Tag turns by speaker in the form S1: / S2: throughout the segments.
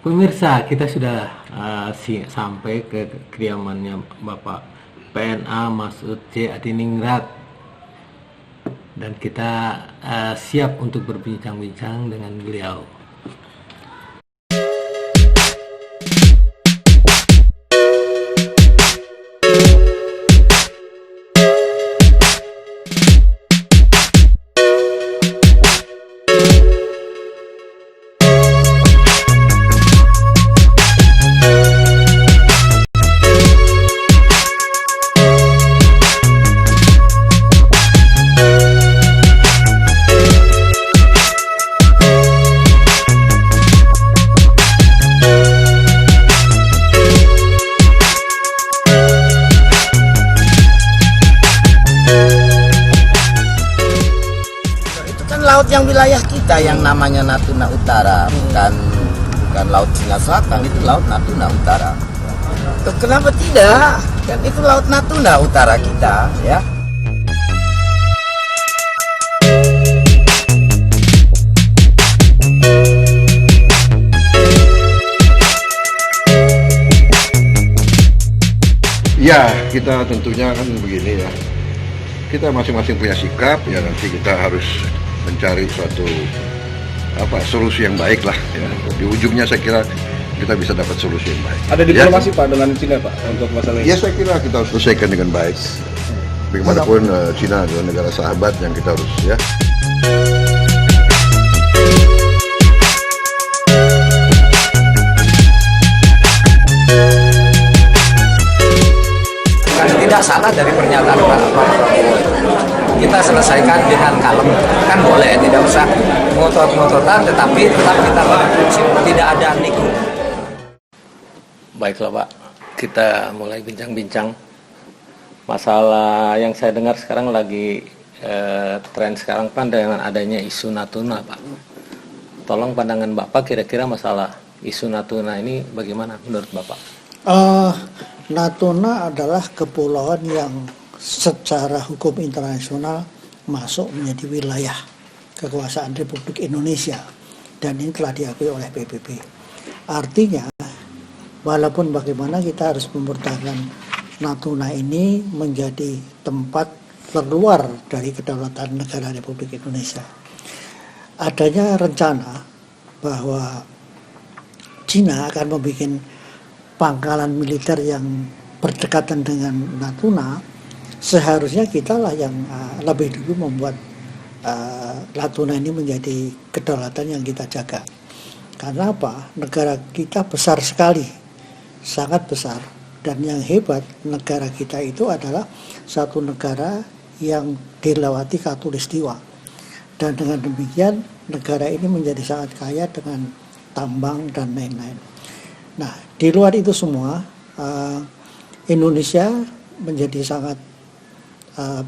S1: Pemirsa, kita sudah sampai ke kediamannya Bapak PNA Masud J. Adiningrat dan kita siap untuk berbincang-bincang dengan beliau.
S2: Laut yang wilayah kita yang namanya Natuna Utara, bukan Laut Cina Selatan, itu Laut Natuna Utara. Kenapa tidak? Kan itu Laut Natuna Utara kita, ya.
S3: Ya, kita tentunya kan begini ya. Kita masing-masing punya sikap, ya nanti kita harus mencari suatu solusi yang baik lah ya. Di ujungnya saya kira kita bisa dapat solusi yang baik.
S4: Ada diplomasi ya, Pak dengan Cina Pak untuk masalah ini?
S3: Ya saya kira kita harus selesaikan dengan baik. Bagaimanapun Cina adalah negara sahabat yang kita harus ya.
S2: Tidak salah dari pernyataan Pak Prabowo. Kita selesaikan dengan kalem, kan boleh, tidak usah ngotot-ngototan, tetapi tetap kita tidak ada nego.
S1: Baiklah Pak, kita mulai bincang-bincang. Masalah yang saya dengar sekarang lagi tren sekarang kan dengan adanya isu Natuna Pak. Tolong pandangan Bapak kira-kira masalah isu Natuna ini bagaimana menurut Bapak?
S5: Natuna adalah kepulauan yang secara hukum internasional masuk menjadi wilayah kekuasaan Republik Indonesia dan ini telah diakui oleh PBB. Artinya, walaupun bagaimana kita harus mempertahankan Natuna ini menjadi tempat terluar dari kedaulatan negara Republik Indonesia. Adanya rencana bahwa Cina akan membuat pangkalan militer yang berdekatan dengan Natuna, seharusnya kita lah yang lebih dulu membuat Natuna ini menjadi kedaulatan yang kita jaga. Karena apa? Negara kita besar sekali, sangat besar. Dan yang hebat, negara kita itu adalah satu negara yang dilewati khatulistiwa. Dan dengan demikian, negara ini menjadi sangat kaya dengan tambang dan lain-lain. Nah, di luar itu semua, Indonesia menjadi sangat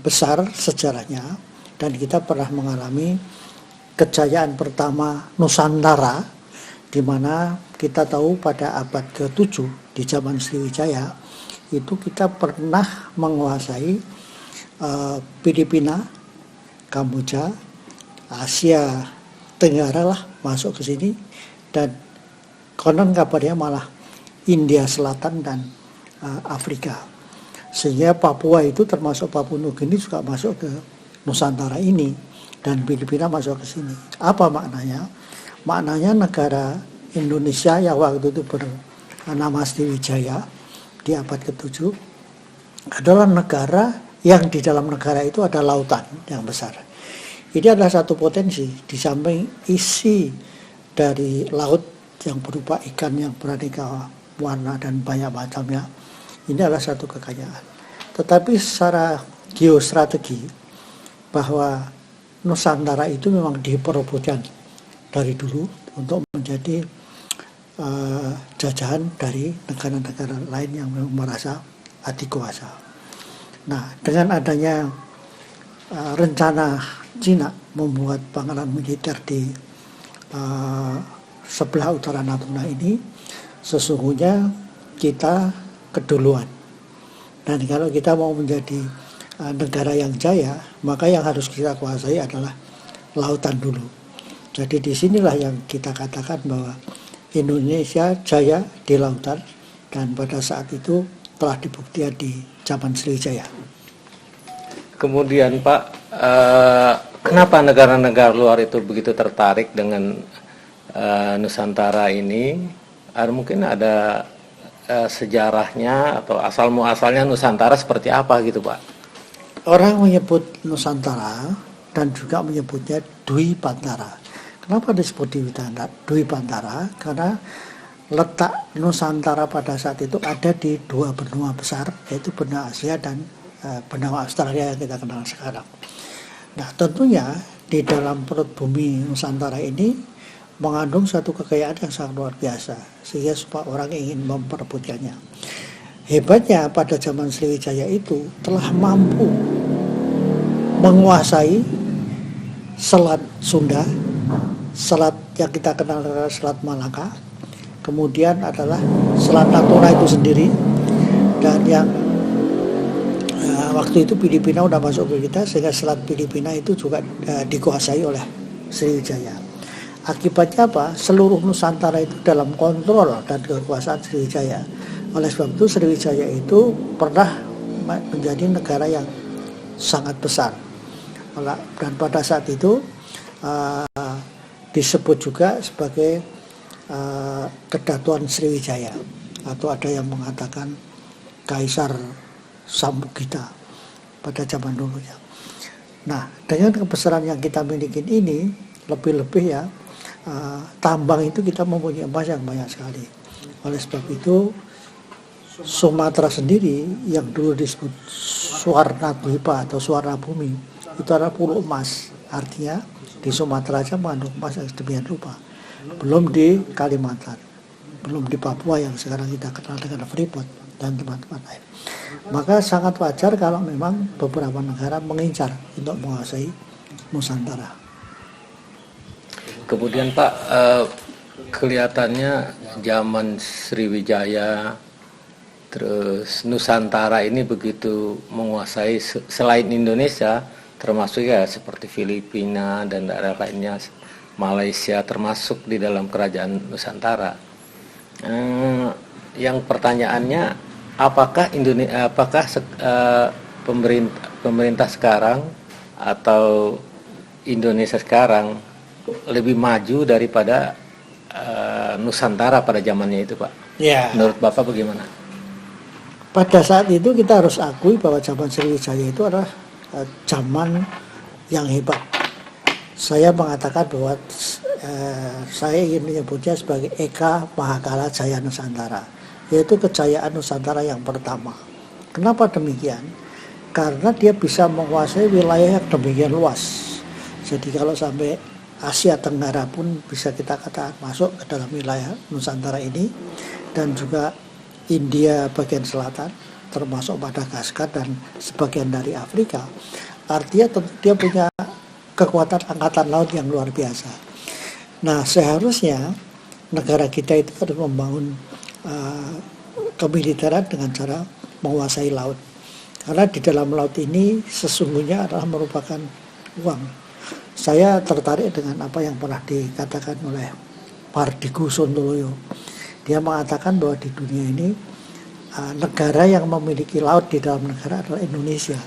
S5: besar sejarahnya dan kita pernah mengalami kejayaan pertama Nusantara, di mana kita tahu pada abad ke-7 di zaman Sriwijaya itu kita pernah menguasai Filipina, Kamboja, Asia Tenggara lah masuk ke sini, dan konon kabarnya malah India Selatan dan Afrika. Sehingga Papua itu termasuk Papua Nugini juga masuk ke Nusantara ini dan Filipina masuk ke sini. Apa maknanya? Maknanya negara Indonesia yang waktu itu bernama Sriwijaya di abad ke-7 adalah negara yang di dalam negara itu ada lautan yang besar. Ini adalah satu potensi di samping isi dari laut yang berupa ikan yang beraneka warna dan banyak macamnya. Ini adalah satu kekayaan. Tetapi secara geostrategi bahwa Nusantara itu memang diperebutkan dari dulu untuk menjadi jajahan dari negara-negara lain yang merasa adikuasa. Nah, dengan adanya rencana Cina membuat pangkalan militer di sebelah utara Natuna ini, sesungguhnya kita keduluan. Dan kalau kita mau menjadi negara yang jaya, maka yang harus kita kuasai adalah lautan dulu. Jadi disinilah yang kita katakan bahwa Indonesia jaya di lautan, dan pada saat itu telah dibuktikan di zaman Sriwijaya.
S1: Kemudian Pak, kenapa negara-negara luar itu begitu tertarik dengan Nusantara ini? Mungkin ada sejarahnya atau asal muasalnya Nusantara seperti apa gitu Pak?
S5: Orang menyebut Nusantara dan juga menyebutnya Dwi Pantara. Kenapa disebut Dwi Pantara? Karena letak Nusantara pada saat itu ada di dua benua besar, yaitu benua Asia dan benua Australia yang kita kenal sekarang. Nah, tentunya di dalam perut bumi Nusantara ini mengandung satu kekayaan yang sangat luar biasa, sehingga semua orang ingin memperebutkannya. Hebatnya pada zaman Sriwijaya itu telah mampu menguasai Selat Sunda, selat yang kita kenal adalah Selat Malaka, kemudian adalah Selat Natuna itu sendiri, dan yang waktu itu Filipina udah masuk ke kita, sehingga Selat Filipina itu juga dikuasai oleh Sriwijaya. Akibatnya apa? Seluruh Nusantara itu dalam kontrol dan kekuasaan Sriwijaya. Oleh sebab itu Sriwijaya itu pernah menjadi negara yang sangat besar, dan pada saat itu disebut juga sebagai Kedatuan Sriwijaya, atau ada yang mengatakan Kaisar Sambugita pada zaman dulu ya. Nah, dengan kebesaran yang kita miliki ini, lebih-lebih ya, tambang itu kita mempunyai emas yang banyak sekali. Oleh sebab itu Sumatera sendiri yang dulu disebut Suwarna Dwipa atau Suwarna Bumi itu adalah pulau emas. Artinya di Sumatera saja mengandung emas yang sedemikian rupa. Belum di Kalimantan, belum di Papua yang sekarang kita kenal dengan Freeport dan tempat-tempat lain. Maka sangat wajar kalau memang beberapa negara mengincar untuk menguasai Nusantara.
S1: Kemudian Pak, kelihatannya zaman Sriwijaya terus Nusantara ini begitu menguasai selain Indonesia, termasuk ya seperti Filipina dan daerah lainnya, Malaysia termasuk di dalam kerajaan Nusantara. Yang pertanyaannya, apakah pemerintah sekarang atau Indonesia sekarang lebih maju daripada Nusantara pada zamannya itu Pak?
S5: Ya.
S1: Menurut Bapak bagaimana?
S5: Pada saat itu kita harus akui bahwa zaman Sriwijaya itu adalah zaman yang hebat. Saya mengatakan bahwa saya ingin menyebutnya sebagai Eka Mahakala Jaya Nusantara, yaitu kejayaan Nusantara yang pertama. Kenapa demikian? Karena dia bisa menguasai wilayah yang demikian luas. Jadi kalau sampai Asia Tenggara pun bisa kita katakan masuk ke dalam wilayah Nusantara ini, dan juga India bagian selatan, termasuk Madagaskar dan sebagian dari Afrika. Artinya dia punya kekuatan angkatan laut yang luar biasa. Nah, seharusnya negara kita itu harus membangun kemiliteran dengan cara menguasai laut. Karena di dalam laut ini sesungguhnya adalah merupakan uang. Saya tertarik dengan apa yang pernah dikatakan oleh Pardigu Sontoloyo. Dia mengatakan bahwa di dunia ini negara yang memiliki laut di dalam negara adalah Indonesia.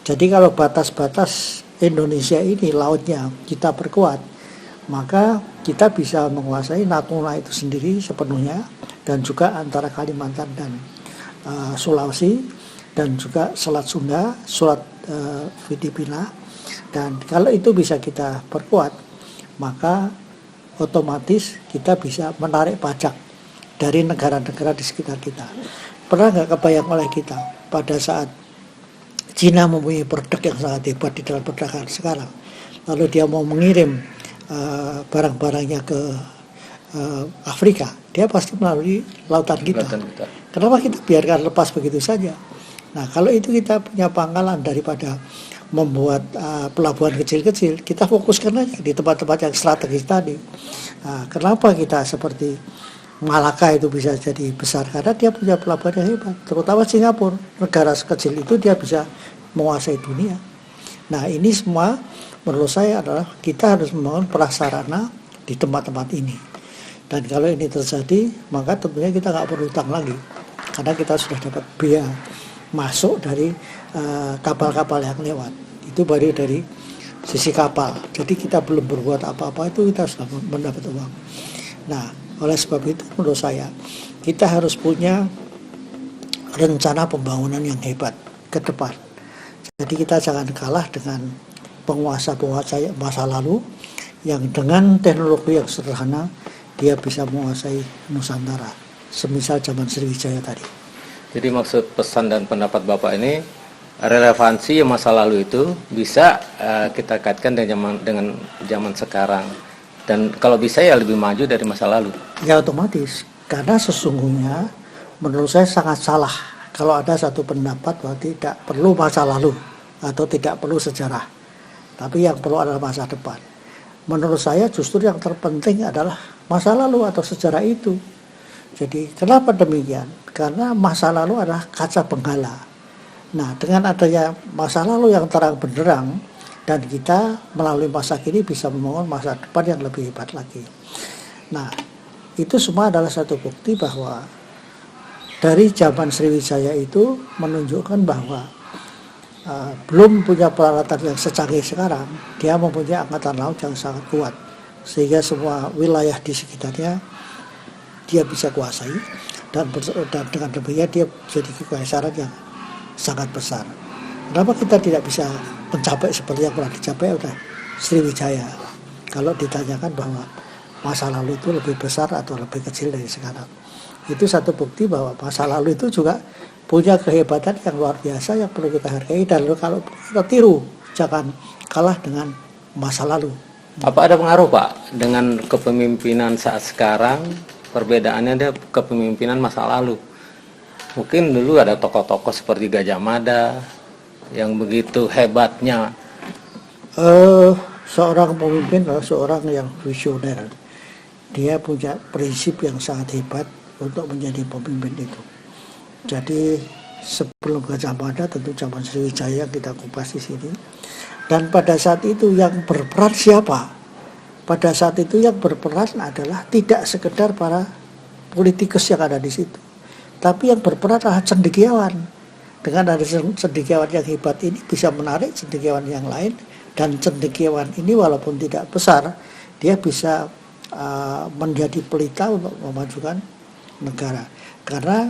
S5: Jadi kalau batas-batas Indonesia ini lautnya kita perkuat, maka kita bisa menguasai Natuna itu sendiri sepenuhnya, dan juga antara Kalimantan dan Sulawesi, dan juga Selat Sunda, Selat Filipina. Dan kalau itu bisa kita perkuat, maka otomatis kita bisa menarik pajak dari negara-negara di sekitar kita. Pernah nggak kebayang oleh kita pada saat Cina mempunyai produk yang sangat hebat di dalam perdagangan sekarang, lalu dia mau mengirim barang-barangnya ke Afrika, dia pasti melalui lautan kita. Kenapa kita biarkan lepas begitu saja? Nah, kalau itu kita punya pangkalan daripada membuat pelabuhan kecil-kecil, kita fokuskan aja di tempat-tempat yang strategis tadi. Kenapa kita seperti Malaka itu bisa jadi besar? Karena dia punya pelabuhan yang hebat. Terutama Singapura, negara sekecil itu dia bisa menguasai dunia. Nah, ini semua menurut saya adalah kita harus membangun prasarana di tempat-tempat ini. Dan kalau ini terjadi, maka tentunya kita nggak perlu hutang lagi, karena kita sudah dapat biaya masuk dari kapal-kapal yang lewat. Itu baru dari sisi kapal. Jadi kita belum berbuat apa-apa, itu kita sudah mendapat uang. Nah, oleh sebab itu menurut saya kita harus punya rencana pembangunan yang hebat ke depan. Jadi kita jangan kalah dengan penguasa-penguasa masa lalu yang dengan teknologi yang sederhana dia bisa menguasai Nusantara, semisal zaman Sriwijaya tadi.
S1: Jadi maksud pesan dan pendapat Bapak ini, relevansi masa lalu itu bisa kita kaitkan dengan zaman sekarang, dan kalau bisa ya lebih maju dari masa lalu.
S5: Ya otomatis, karena sesungguhnya menurut saya sangat salah kalau ada satu pendapat bahwa tidak perlu masa lalu atau tidak perlu sejarah, tapi yang perlu adalah masa depan. Menurut saya justru yang terpenting adalah masa lalu atau sejarah itu. Jadi kenapa demikian? Karena masa lalu adalah kaca benggala. Nah, dengan adanya masa lalu yang terang benderang, dan kita melalui masa kini bisa membangun masa depan yang lebih hebat lagi. Nah, itu semua adalah satu bukti bahwa dari zaman Sriwijaya itu menunjukkan bahwa belum punya peralatan yang secanggih sekarang, dia mempunyai angkatan laut yang sangat kuat, sehingga semua wilayah di sekitarnya dia bisa kuasai, dan dengan demikian dia jadi kekaisaran yang sangat besar. Kenapa kita tidak bisa mencapai seperti yang pernah dicapai oleh Sriwijaya? Kalau ditanyakan bahwa masa lalu itu lebih besar atau lebih kecil dari sekarang, itu satu bukti bahwa masa lalu itu juga punya kehebatan yang luar biasa yang perlu kita hargai, dan kalau kita tiru jangan kalah dengan masa lalu.
S1: Apa ada pengaruh Pak dengan kepemimpinan saat sekarang, perbedaannya ada kepemimpinan masa lalu? Mungkin dulu ada tokoh-tokoh seperti Gajah Mada yang begitu hebatnya.
S5: Seorang pemimpin adalah seorang yang visioner. Dia punya prinsip yang sangat hebat untuk menjadi pemimpin itu. Jadi sebelum Gajah Mada tentu zaman Sriwijaya kita kupas di sini. Dan pada saat itu yang berperan siapa? Pada saat itu yang berperan adalah tidak sekedar para politikus yang ada di situ, tapi yang berperan adalah cendekiawan. Dengan ada cendekiawan yang hebat ini bisa menarik cendekiawan yang lain, dan cendekiawan ini walaupun tidak besar, dia bisa menjadi pelita untuk memajukan negara. Karena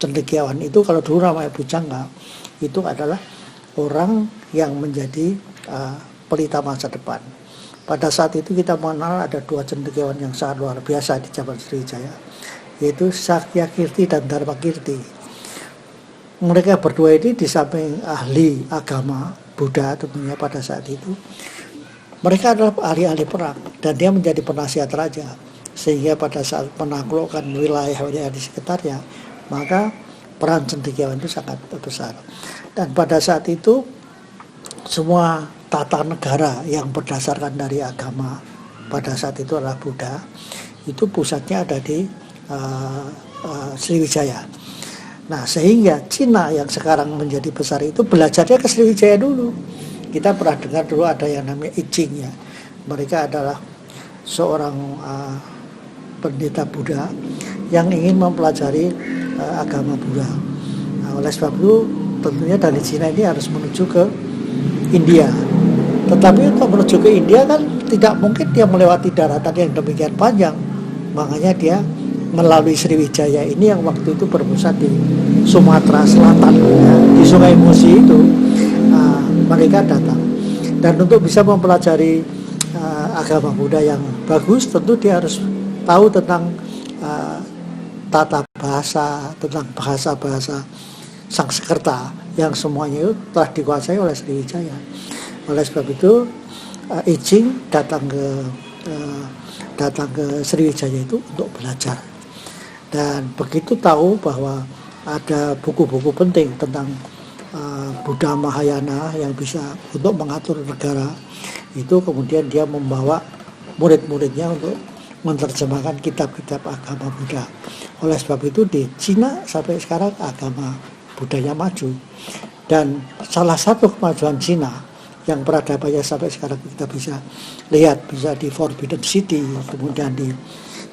S5: cendekiawan itu kalau dulu namanya Bujangga, itu adalah orang yang menjadi pelita masa depan. Pada saat itu kita mengenal ada dua cendekiawan yang sangat luar biasa di zaman Sriwijaya, yaitu Sakyakirti dan Dharmakirti. Mereka berdua ini di samping ahli agama Buddha tentunya pada saat itu, mereka adalah ahli-ahli perang, dan dia menjadi penasihat raja, sehingga pada saat menaklukkan wilayah-wilayah di sekitarnya, maka peran cendekiawan itu sangat besar. Dan pada saat itu semua tata negara yang berdasarkan dari agama pada saat itu adalah Buddha, itu pusatnya ada di Sriwijaya. Nah, sehingga Cina yang sekarang menjadi besar itu belajarnya ke Sriwijaya dulu. Kita pernah dengar dulu ada yang namanya I Ching ya. Mereka adalah seorang pendeta Buddha yang ingin mempelajari agama Buddha. Nah, oleh sebab itu tentunya dari Cina ini harus menuju ke India. Tetapi untuk menuju ke India kan tidak mungkin dia melewati daratan yang demikian panjang. Makanya dia melalui Sriwijaya ini yang waktu itu berpusat di Sumatera Selatan ya, di Sungai Musi itu mereka datang. Dan untuk bisa mempelajari agama Buddha yang bagus, tentu dia harus tahu tentang tata bahasa, tentang bahasa-bahasa Sanskerta yang semuanya itu telah dikuasai oleh Sriwijaya. Oleh sebab itu I Ching datang ke Sriwijaya itu untuk belajar, dan begitu tahu bahwa ada buku-buku penting tentang Buddha Mahayana yang bisa untuk mengatur negara, itu kemudian dia membawa murid-muridnya untuk menerjemahkan kitab-kitab agama Buddha. Oleh sebab itu di Cina sampai sekarang agama Buddhanya maju, dan salah satu kemajuan Cina yang peradabannya sampai sekarang kita bisa lihat, bisa di Forbidden City, kemudian di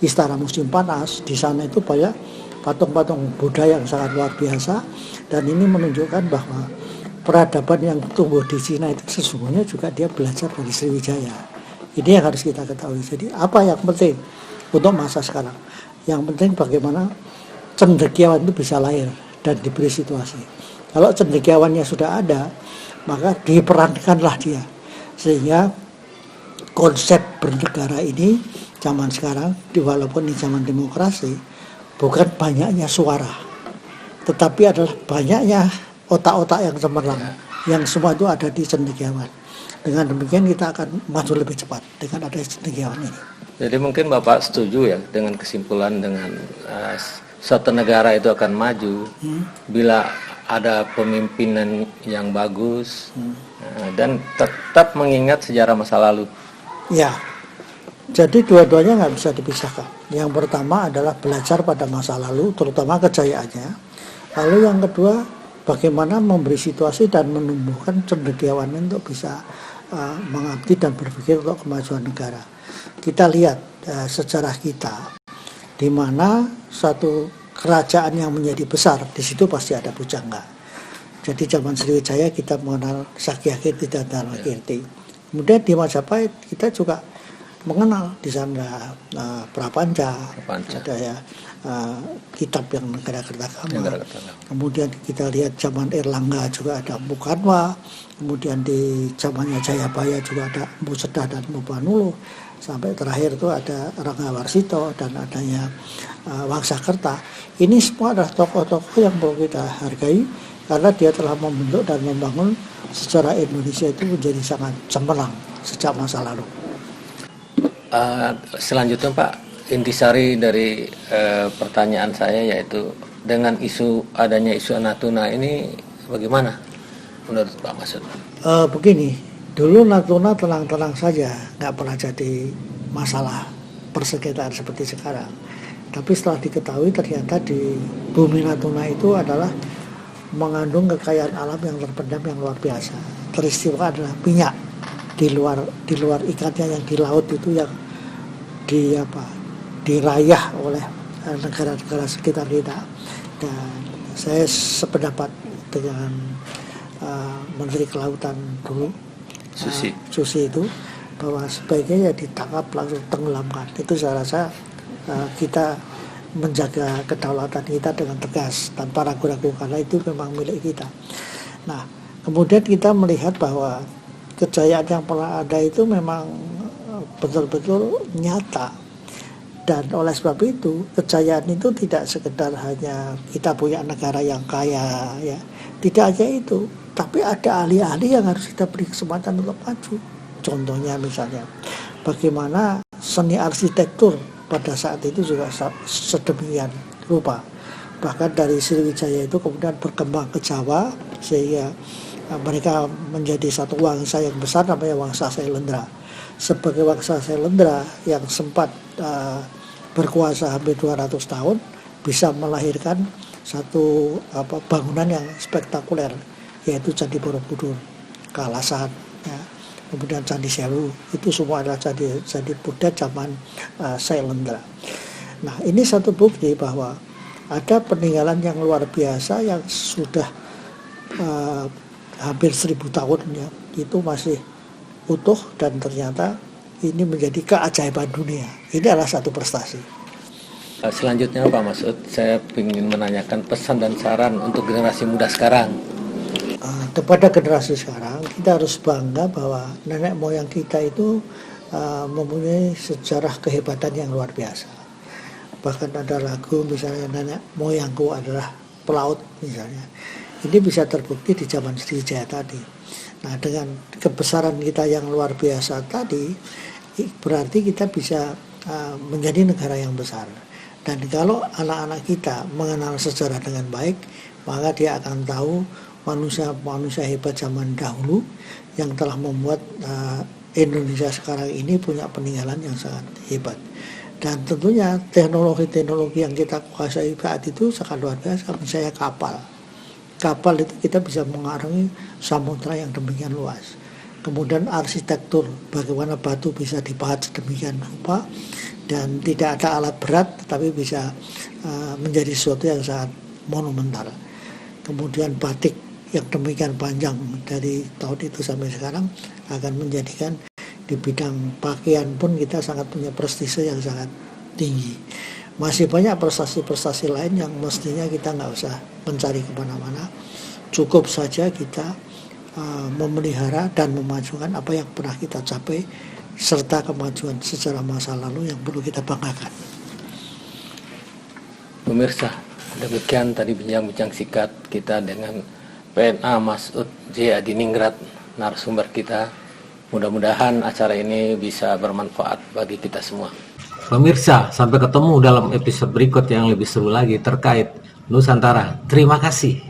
S5: Istana Musim Panas. Di sana itu banyak patung-patung Buddha yang sangat luar biasa, dan ini menunjukkan bahwa peradaban yang tumbuh di Cina itu sesungguhnya juga dia belajar dari Sriwijaya. Ini yang harus kita ketahui. Jadi apa yang penting untuk masa sekarang? Yang penting bagaimana cendekiawan itu bisa lahir dan diberi situasi. Kalau cendekiawannya sudah ada, maka diperankanlah dia, sehingga konsep bernegara ini zaman sekarang, walaupun di zaman demokrasi, bukan banyaknya suara, tetapi adalah banyaknya otak-otak yang cemerlang, yang semua itu ada di cendekiawan. Dengan demikian kita akan maju lebih cepat dengan adanya cendekiawan ini.
S1: Jadi mungkin Bapak setuju ya dengan kesimpulan dengan suatu negara itu akan maju bila ada pemimpinan yang bagus dan tetap mengingat sejarah masa lalu.
S5: Ya, jadi dua-duanya nggak bisa dipisahkan. Yang pertama adalah belajar pada masa lalu, terutama kejayaannya. Lalu yang kedua, bagaimana memberi situasi dan menumbuhkan cendekiawan untuk bisa mengabdi dan berpikir untuk kemajuan negara. Kita lihat sejarah kita, di mana satu kerajaan yang menjadi besar, di situ pasti ada pujangga. Jadi zaman Sriwijaya kita mengenal Sakyakirti dan Dharmakirti. Kemudian di Majapahit kita juga mengenal di sana Prapanca, ada ya kitab yang Negara Kertagama. Kemudian kita lihat zaman Erlangga juga ada Empu Kanwa. Kemudian di zamannya Jayabaya juga ada Empu Sedah dan Empu Panulo. Sampai terakhir itu ada Rangga Warsito dan adanya Wangsakerta. Ini semua adalah tokoh-tokoh yang perlu kita hargai karena dia telah membentuk dan membangun sejarah Indonesia itu menjadi sangat cemerlang sejak masa lalu.
S1: Selanjutnya Pak, intisari dari pertanyaan saya yaitu dengan adanya isu Natuna ini bagaimana menurut Pak Masud?
S5: Begini. Dulu Natuna tenang-tenang saja, nggak pernah jadi masalah persengketaan seperti sekarang. Tapi setelah diketahui ternyata di bumi Natuna itu adalah mengandung kekayaan alam yang terpendam yang luar biasa. Peristiwa adalah minyak di luar ikatnya yang di laut itu yang dirayah oleh negara-negara sekitar kita. Dan saya sependapat dengan Menteri Kelautan dulu, Susi itu, bahwa sebaiknya ya ditangkap langsung tenggelamkan. Itu saya rasa kita menjaga kedaulatan kita dengan tegas tanpa ragu-ragu karena itu memang milik kita. Nah, kemudian kita melihat bahwa kejayaan yang pernah ada itu memang betul-betul nyata, dan oleh sebab itu kejayaan itu tidak sekedar hanya kita punya negara yang kaya ya, tidak hanya itu, tapi ada ahli-ahli yang harus kita beri kesempatan untuk maju. Contohnya misalnya bagaimana seni arsitektur pada saat itu juga sedemikian rupa. Bahkan dari Sriwijaya itu kemudian berkembang ke Jawa sehingga mereka menjadi satu wangsa yang besar namanya Wangsa Sailendra. Sebagai Wangsa Sailendra yang sempat berkuasa hampir 200 tahun bisa melahirkan satu bangunan yang spektakuler, yaitu Candi Borobudur, Kalasan, ya. Kemudian Candi Sewu, itu semua adalah candi Buddha zaman Sailendra. Nah, ini satu bukti bahwa ada peninggalan yang luar biasa yang sudah hampir 1000 tahun ya, itu masih utuh dan ternyata ini menjadi keajaiban dunia. Ini adalah satu prestasi.
S1: Selanjutnya Pak Masud, saya ingin menanyakan pesan dan saran untuk generasi muda sekarang.
S5: Kepada generasi sekarang, kita harus bangga bahwa nenek moyang kita itu mempunyai sejarah kehebatan yang luar biasa. Bahkan ada lagu misalnya nenek moyangku adalah pelaut misalnya. Ini bisa terbukti di zaman Sriwijaya tadi. Nah, dengan kebesaran kita yang luar biasa tadi, berarti kita bisa menjadi negara yang besar. Dan kalau anak-anak kita mengenal sejarah dengan baik, maka dia akan tahu manusia hebat zaman dahulu yang telah membuat Indonesia sekarang ini punya peninggalan yang sangat hebat. Dan tentunya teknologi-teknologi yang kita kuasai saat itu sangat luar biasa. Misalnya kapal itu kita bisa mengarungi samudra yang demikian luas. kemudian arsitektur, bagaimana batu bisa dipahat sedemikian rupa dan tidak ada alat berat tetapi bisa menjadi sesuatu yang sangat monumental. Kemudian batik yang demikian panjang dari tahun itu sampai sekarang akan menjadikan di bidang pakaian pun kita sangat punya prestise yang sangat tinggi. Masih banyak prestasi-prestasi lain yang mestinya kita nggak usah mencari kemana-mana, cukup saja kita memelihara dan memajukan apa yang pernah kita capai serta kemajuan secara masa lalu yang perlu kita banggakan.
S1: Pemirsa, demikian tadi bincang-bincang singkat kita dengan PNA Masud J. Adiningrat, narasumber kita. Mudah-mudahan acara ini bisa bermanfaat bagi kita semua. Pemirsa, sampai ketemu dalam episode berikut yang lebih seru lagi terkait Nusantara. Terima kasih.